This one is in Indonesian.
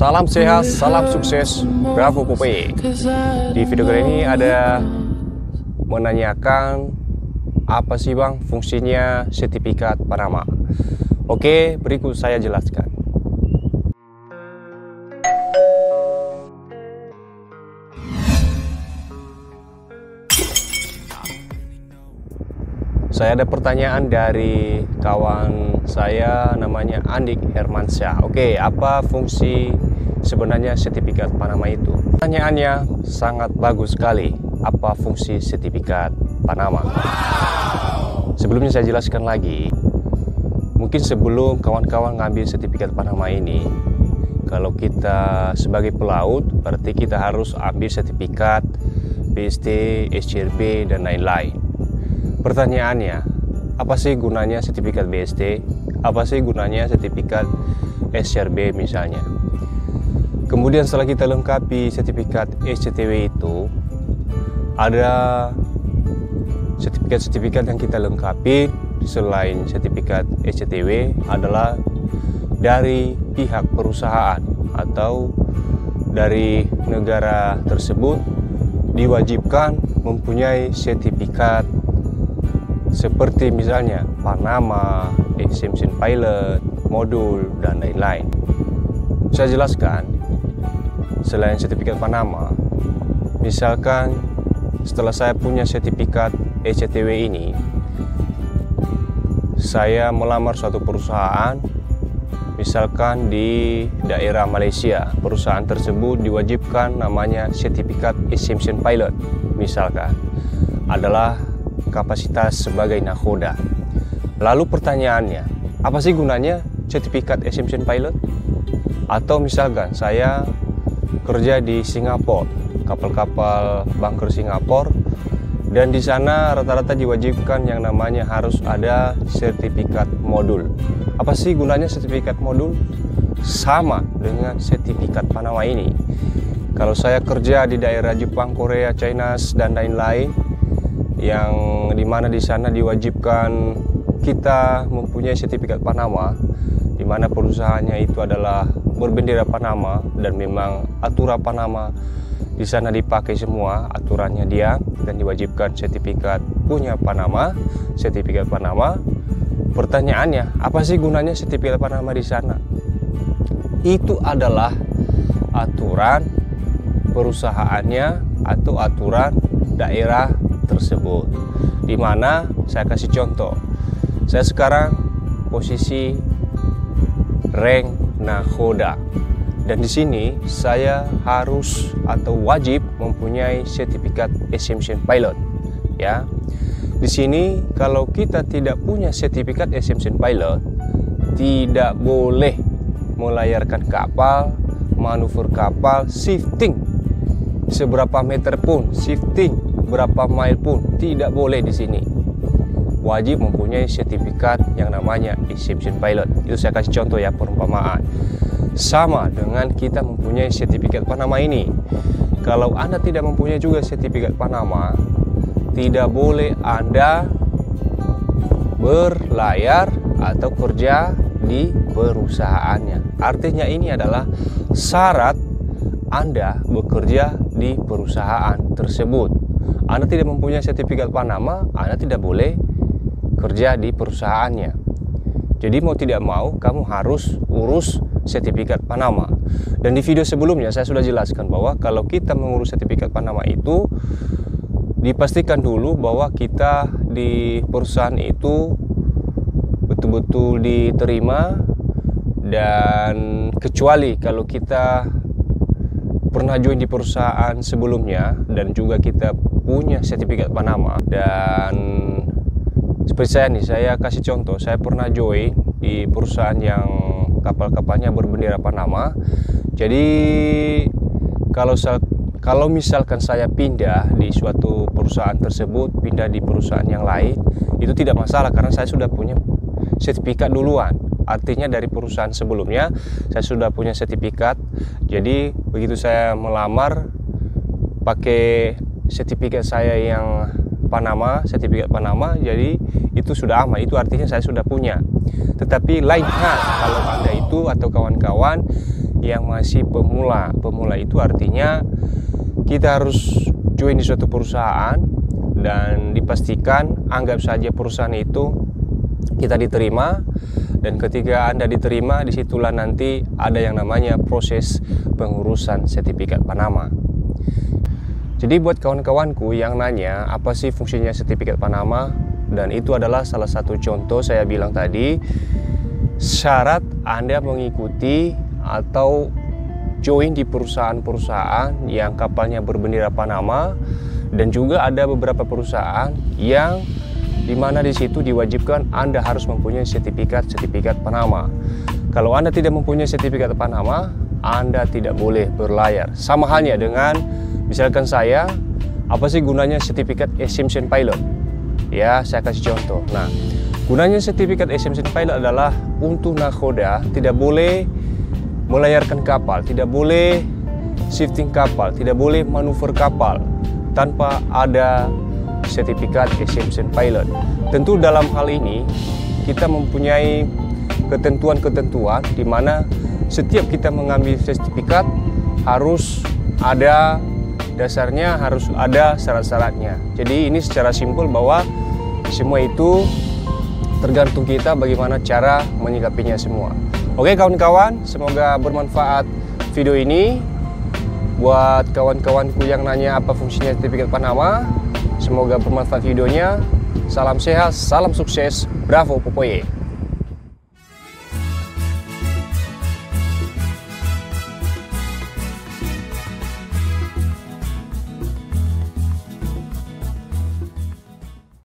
Salam sehat, salam sukses, Bravo Popeye. Di video kali ini ada menanyakan apa sih bang fungsinya sertifikat Panama. Oke, berikut saya jelaskan. Saya ada pertanyaan dari kawan saya namanya Andik Hermansyah. Oke, apa fungsi sebenarnya sertifikat Panama itu? Pertanyaannya sangat bagus sekali. Apa fungsi sertifikat Panama? Sebelumnya saya jelaskan lagi. Mungkin sebelum kawan-kawan ngambil sertifikat Panama ini, kalau kita sebagai pelaut, berarti kita harus ambil sertifikat BST, SCRB, dan lain-lain. Pertanyaannya, apa sih gunanya sertifikat BST? Apa sih gunanya sertifikat SCRB misalnya? Kemudian setelah kita lengkapi sertifikat SCTW itu, ada sertifikat-sertifikat yang kita lengkapi selain sertifikat SCTW adalah dari pihak perusahaan atau dari negara tersebut diwajibkan mempunyai sertifikat seperti misalnya Panama, Exemption Pilot, modul, dan lain-lain. Saya jelaskan, selain sertifikat Panama, misalkan setelah saya punya sertifikat SCTW ini, saya melamar suatu perusahaan, misalkan di daerah Malaysia. Perusahaan tersebut diwajibkan namanya sertifikat Exemption Pilot, misalkan adalah kapasitas sebagai nakhoda. Lalu pertanyaannya, apa sih gunanya sertifikat Exemption Pilot? Atau misalkan saya kerja di Singapura, kapal-kapal bunker Singapura, dan di sana rata-rata diwajibkan yang namanya harus ada sertifikat modul. Apa sih gunanya sertifikat modul? Sama dengan sertifikat Panama ini. Kalau saya kerja di daerah Jepang, Korea, China, dan lain-lain, yang dimana di sana diwajibkan kita mempunyai sertifikat Panama, dimana perusahaannya itu adalah berbendera Panama dan memang aturan Panama di sana dipakai semua aturannya dia, dan diwajibkan sertifikat punya Panama, sertifikat Panama. Pertanyaannya, apa sih gunanya sertifikat Panama di sana? Itu adalah aturan perusahaannya atau aturan daerah tersebut. Dimana saya kasih contoh, saya sekarang posisi rank nakhoda, dan di sini saya harus atau wajib mempunyai sertifikat Exemption Pilot. Ya, di sini kalau kita tidak punya sertifikat Exemption Pilot, tidak boleh melayarkan kapal, manuver kapal, shifting seberapa meter pun, shifting berapa mile pun tidak boleh di sini. Wajib mempunyai sertifikat yang namanya Exemption Pilot. Itu saya kasih contoh ya, perumpamaan. Sama dengan kita mempunyai sertifikat Panama ini. Kalau Anda tidak mempunyai juga sertifikat Panama, tidak boleh Anda berlayar atau kerja di perusahaannya. Artinya ini adalah syarat Anda bekerja di perusahaan tersebut. Anda tidak mempunyai sertifikat Panama, Anda tidak boleh kerja di perusahaannya. Jadi mau tidak mau, kamu harus urus sertifikat Panama. Dan di video sebelumnya saya sudah jelaskan bahwa kalau kita mengurus sertifikat Panama itu, dipastikan dulu bahwa kita di perusahaan itu betul-betul diterima, dan kecuali kalau kita pernah join di perusahaan sebelumnya dan juga kita punya sertifikat Panama. Dan seperti saya nih, saya kasih contoh, saya pernah join di perusahaan yang kapal-kapalnya berbendera Panama. Jadi kalau misalkan saya pindah di suatu perusahaan tersebut, pindah di perusahaan yang lain, itu tidak masalah karena saya sudah punya sertifikat duluan. Artinya dari perusahaan sebelumnya saya sudah punya sertifikat. Jadi begitu saya melamar pakai sertifikat saya yang Panama, sertifikat Panama, jadi itu sudah aman. Itu artinya saya sudah punya. Tetapi lain hal kalau Anda itu atau kawan-kawan yang masih pemula. Pemula itu artinya kita harus join di suatu perusahaan dan dipastikan, anggap saja perusahaan itu kita diterima, dan ketika Anda diterima, disitulah nanti ada yang namanya proses pengurusan sertifikat Panama. Jadi buat kawan-kawanku yang nanya apa sih fungsinya sertifikat Panama, dan itu adalah salah satu contoh saya bilang tadi, syarat Anda mengikuti atau join di perusahaan-perusahaan yang kapalnya berbendera Panama, dan juga ada beberapa perusahaan yang dimana di situ diwajibkan Anda harus mempunyai sertifikat Panama. Kalau Anda tidak mempunyai sertifikat Panama, Anda tidak boleh berlayar. Sama halnya dengan misalkan saya, apa sih gunanya sertifikat Exemption Pilot? Ya, saya kasih contoh. Nah, gunanya sertifikat Exemption Pilot adalah untuk nakoda tidak boleh melayarkan kapal, tidak boleh shifting kapal, tidak boleh manuver kapal tanpa ada sertifikat Exemption Pilot. Tentu dalam hal ini kita mempunyai ketentuan-ketentuan di mana setiap kita mengambil sertifikat harus ada dasarnya, harus ada syarat-syaratnya. Jadi ini secara simpel bahwa semua itu tergantung kita bagaimana cara menyikapinya semua. Oke kawan-kawan, semoga bermanfaat video ini. Buat kawan-kawanku yang nanya apa fungsinya sertifikat Panama, semoga bermanfaat videonya. Salam sehat, salam sukses, bravo Popoye.